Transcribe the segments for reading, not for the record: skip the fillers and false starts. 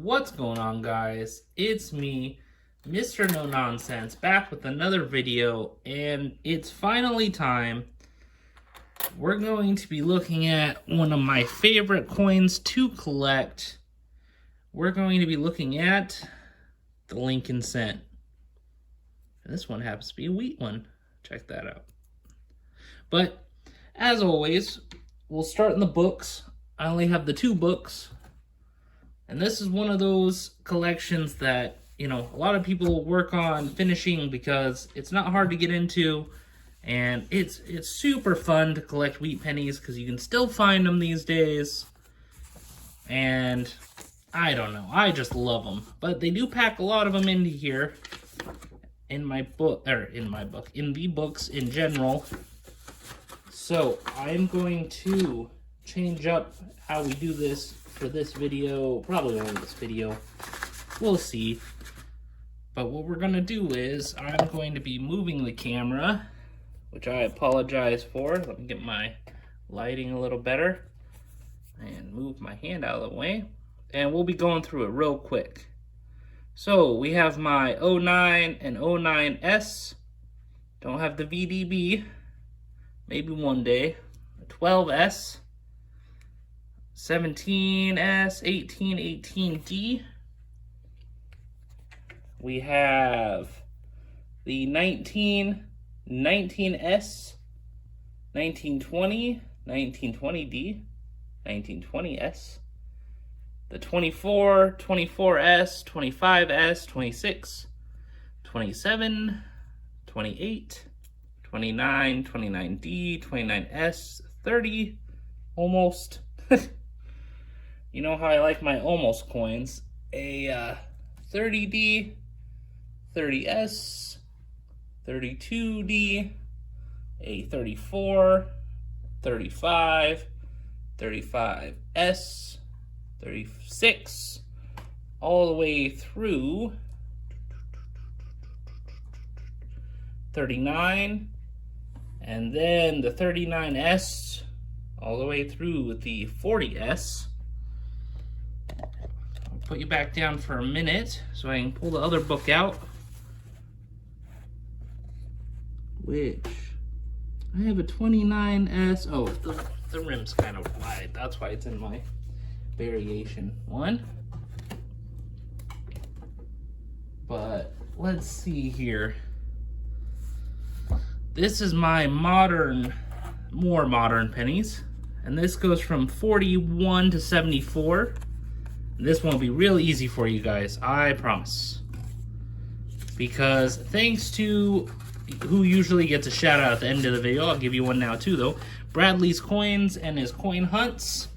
What's going on, guys? It's me, Mr. No Nonsense, back with another video, and it's finally time. We're going to be looking at one of my favorite coins to collect. We're going to be looking at the Lincoln Cent. And this one happens to be a wheat one. Check that out. But, as always, we'll start in the books. I only have the 2 books. And this is one of those collections that, a lot of people work on finishing because it's not hard to get into. And it's super fun to collect wheat pennies because you can still find them these days. And I don't know, I just love them. But they do pack a lot of them into here in the books in general. So I'm going to change up how we do this for this video, probably only this video, we'll see. But what we're gonna do is I'm going to be moving the camera, which I apologize for. Let me get my lighting a little better and move my hand out of the way, and we'll be going through it real quick. So we have my 09 and 09S, don't have the VDB, maybe one day, 12S, 17S, 18D. We have the 19S, 1920, 1920D, 1920S, the 24, 24S, 25S, 26, 27, 28, 29, 29D, 29S, 30, almost. You know how I like my almost coins. A 30D, 30S, 32D, a 34, 35, 35S, 36, all the way through 39, and then the 39S, all the way through the 40S. I'll put you back down for a minute so I can pull the other book out, which I have a 29S. Oh, the rim's kind of wide. That's why it's in my variation one. But let's see here. This is my more modern pennies. And this goes from 41 to 74. And this one will be real easy for you guys, I promise. Because thanks to who usually gets a shout out at the end of the video, I'll give you one now too though, Bradley's Coins and his coin hunts,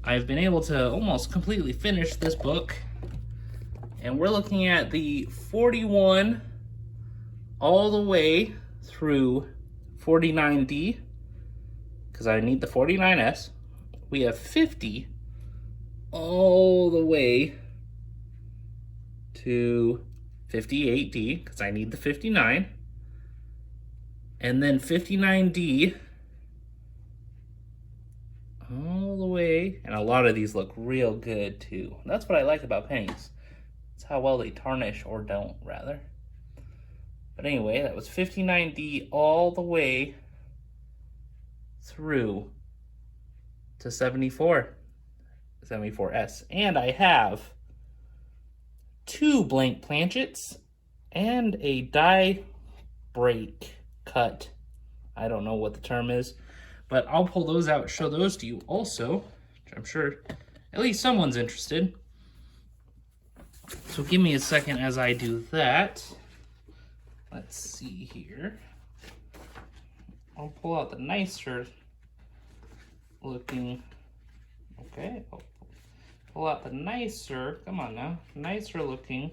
I've been able to almost completely finish this book. And we're looking at the 41 all the way through 49D, because I need the 49S. We have 50 all the way to 58D, because I need the 59. And then 59D all the way, and a lot of these look real good too. And that's what I like about pennies. It's how well they tarnish, or don't, rather. But anyway, that was 59D all the way through to 74S. And I have 2 blank planchets and a die break cut. I don't know what the term is, but I'll pull those out and show those to you also, which I'm sure at least someone's interested. So give me a second as I do that. Let's see here. I'll pull out the nicer looking, okay, I'll pull out the nicer, come on now, nicer looking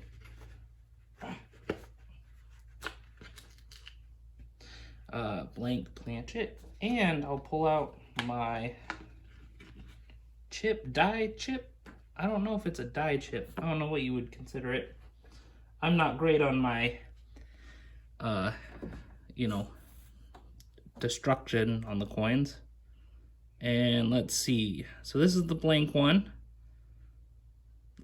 blank planchet, and I'll pull out my die chip. I don't know if it's a die chip. I don't know what you would consider it. I'm not great on my destruction on the coins. And let's see. So this is the blank one.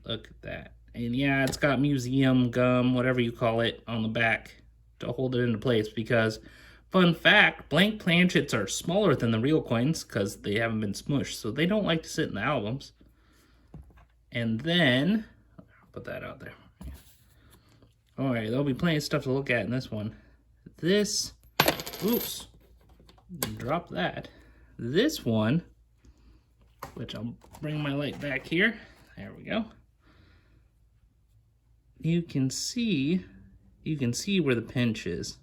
Look at that. And yeah, it's got museum gum, whatever you call it, on the back to hold it into place because, fun fact, blank planchets are smaller than the real coins because they haven't been smushed, so they don't like to sit in the albums. And then, I'll put that out there. All right, there'll be plenty of stuff to look at in this one. This, oops, drop that. This one, which I'll bring my light back here. There we go. You can see where the pinch is,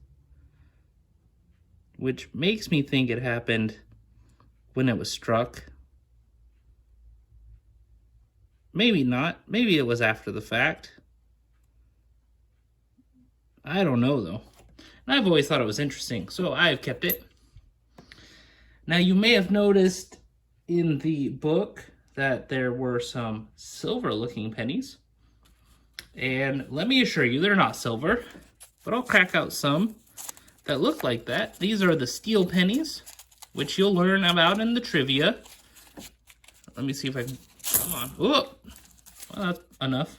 which makes me think it happened when it was struck. Maybe not. Maybe it was after the fact. I don't know, though. And I've always thought it was interesting, so I've kept it. Now, you may have noticed in the book that there were some silver-looking pennies. And let me assure you, they're not silver, but I'll crack out some that look like that. These are the steel pennies, which you'll learn about in the trivia. Let me see if I can, come on. Oh, well, that's enough.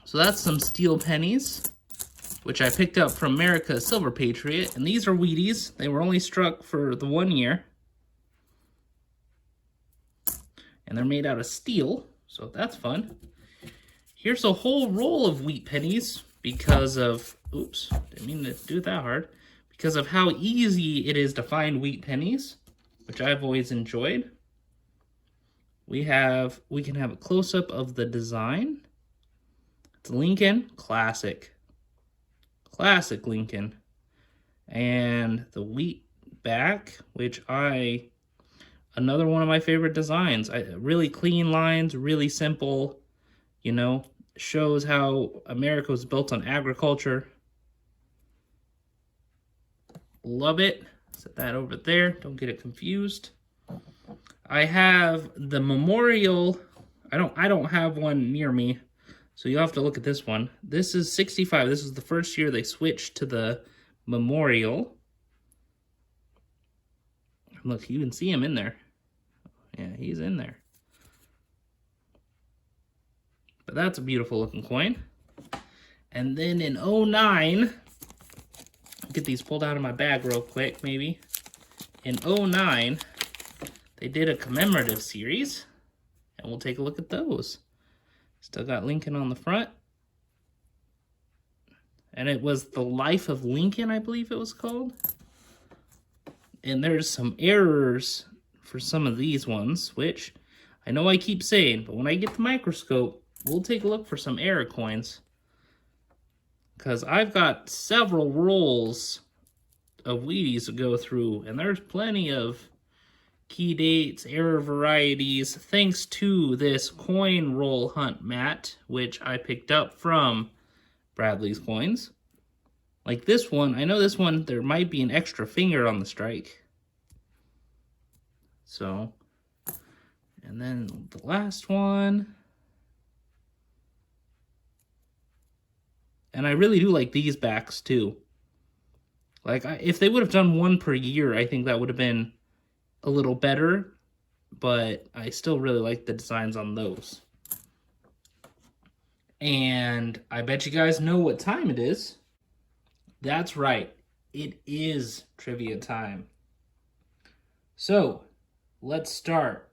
So that's some steel pennies, which I picked up from Merica Silver Patriot. And these are Wheaties. They were only struck for the 1 year. And they're made out of steel, so that's fun. Here's a whole roll of wheat pennies because of, oops, didn't mean to do it that hard, because of how easy it is to find wheat pennies, which I've always enjoyed. We can have a close-up of the design. It's Lincoln, classic Lincoln. And the wheat back, which another one of my favorite designs. Really clean lines, really simple, you know, shows how America was built on agriculture. Love it. Set that over there. Don't get it confused. I have the memorial. I don't have one near me, so you'll have to look at this one. This is 65. This is the first year they switched to the memorial. Look, you can see him in there. Yeah, he's in there. But that's a beautiful looking coin. And then in 09, get these pulled out of my bag real quick, maybe. In 09, they did a commemorative series, and we'll take a look at those. Still got Lincoln on the front. And it was The Life of Lincoln, I believe it was called. And there's some errors for some of these ones, which I know I keep saying, but when I get the microscope, we'll take a look for some error coins. Because I've got several rolls of Wheaties to go through, and there's plenty of key dates, error varieties, thanks to this coin roll hunt mat, which I picked up from Bradley's Coins. Like this one, I know this one, there might be an extra finger on the strike. So, and then the last one. And I really do like these backs too. Like, if they would have done one per year, I think that would have been a little better. But I still really like the designs on those. And I bet you guys know what time it is. That's right. It is trivia time. So, let's start.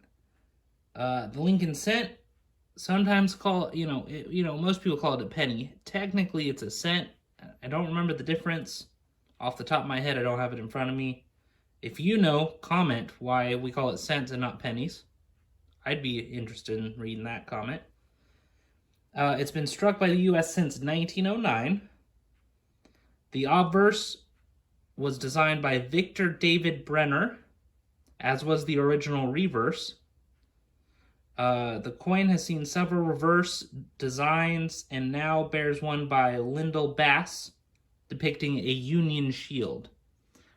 The Lincoln cent, sometimes most people call it a penny. Technically, it's a cent. I don't remember the difference. Off the top of my head, I don't have it in front of me. If you know, comment why we call it cents and not pennies. I'd be interested in reading that comment. It's been struck by the U.S. since 1909. The obverse was designed by Victor David Brenner, as was the original reverse. The coin has seen several reverse designs and now bears one by Lyndall Bass, depicting a Union shield,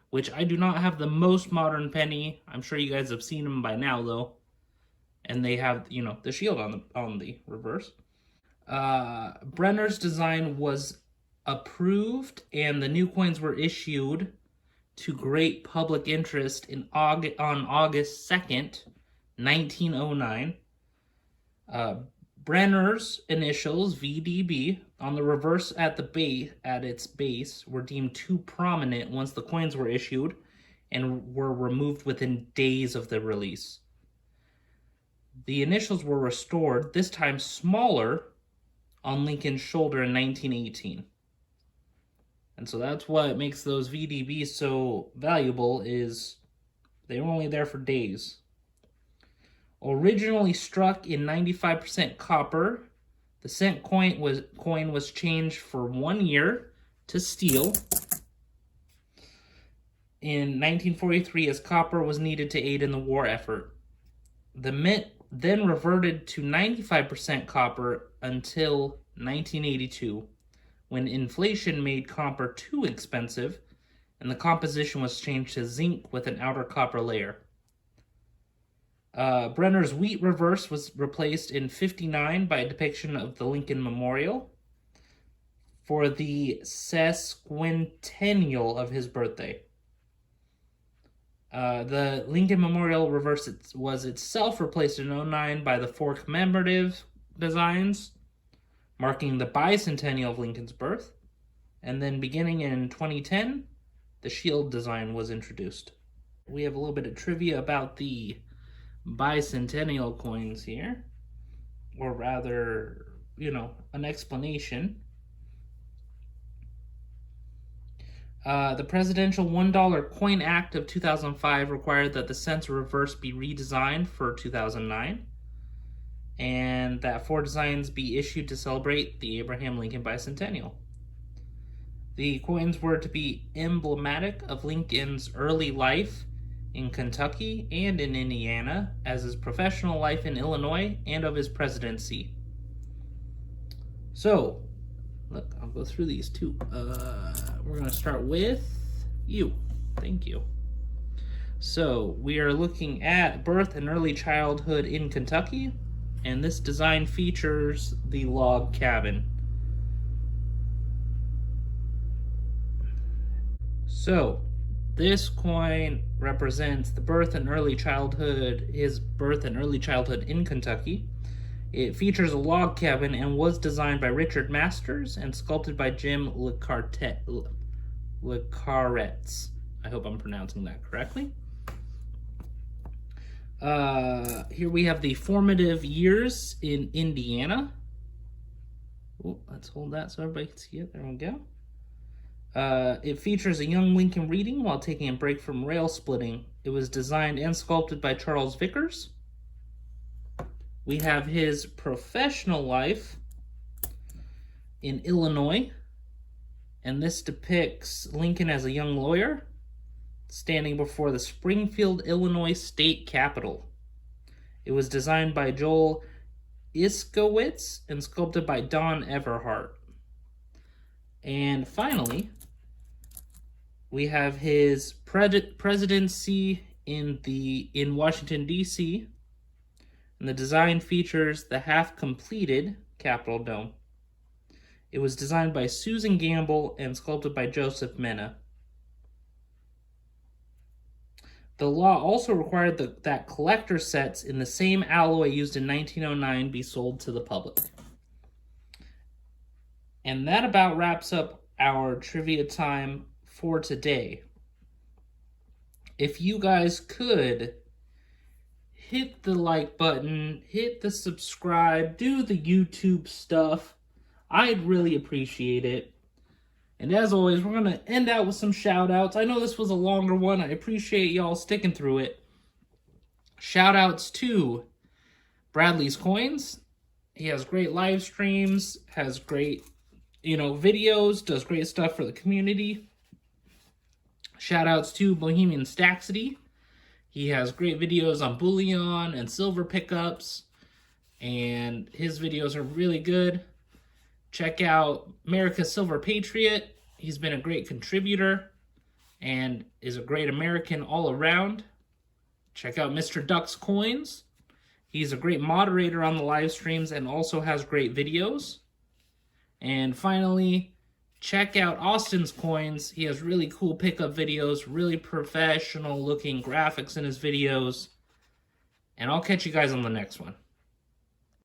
which I do not have the most modern penny. I'm sure you guys have seen them by now, though. And they have, the shield on the reverse. Brenner's design was approved, and the new coins were issued to great public interest on August 2nd, 1909. Uh, Brenner's initials, VDB, on the reverse at its base were deemed too prominent once the coins were issued and were removed within days of the release. The initials were restored, this time smaller, on Lincoln's shoulder in 1918. And so that's what makes those VDBs so valuable, is they were only there for days. Originally struck in 95% copper, the cent coin was changed for 1 year to steel in 1943 as copper was needed to aid in the war effort. The mint then reverted to 95% copper until 1982, when inflation made copper too expensive and the composition was changed to zinc with an outer copper layer. Brenner's wheat reverse was replaced in 1959 by a depiction of the Lincoln Memorial for the sesquicentennial of his birthday. The Lincoln Memorial reverse was itself replaced in 2009 by the 4 commemorative designs, marking the bicentennial of Lincoln's birth. And then beginning in 2010, the shield design was introduced. We have a little bit of trivia about the bicentennial coins here, or rather, an explanation. The Presidential $1 Coin Act of 2005 required that the cents reverse be redesigned for 2009, and that 4 designs be issued to celebrate the Abraham Lincoln bicentennial. The coins were to be emblematic of Lincoln's early life in Kentucky and in Indiana, as his professional life in Illinois, and of his presidency. So, look, I'll go through these too. We're going to start with you. Thank you. So, we are looking at birth and early childhood in Kentucky, and this design features the log cabin. So, this coin represents the birth and early childhood, his birth and early childhood in Kentucky. It features a log cabin and was designed by Richard Masters and sculpted by Jim LeCaretz. I hope I'm pronouncing that correctly. Here we have the formative years in Indiana. Oh, let's hold that so everybody can see it. There we go. It features a young Lincoln reading while taking a break from rail splitting. It was designed and sculpted by Charles Vickers. We have his professional life in Illinois, and this depicts Lincoln as a young lawyer standing before the Springfield, Illinois state capitol. It was designed by Joel Iskowitz and sculpted by Don Everhart. And finally, we have his presidency in Washington, D.C., and the design features the half-completed Capitol Dome. It was designed by Susan Gamble and sculpted by Joseph Mena. The law also required that collector sets in the same alloy used in 1909 be sold to the public. And that about wraps up our trivia time for today. If you guys could hit the like button, hit the subscribe, do the YouTube stuff, I'd really appreciate it. And as always, we're going to end out with some shout outs. I know this was a longer one. I appreciate y'all sticking through it. Shout outs to Bradley's Coins. He has great live streams, has great videos, does great stuff for the community. Shout outs to Bohemian Stacksody. He has great videos on bullion and silver pickups, and his videos are really good. Check out Merica Silver Patriot. He's been a great contributor and is a great American all around. Check out Mr. Duck's Coins. He's a great moderator on the live streams and also has great videos. And finally, check out Austin's Coins. He has really cool pickup videos, really professional looking graphics in his videos. And I'll catch you guys on the next one.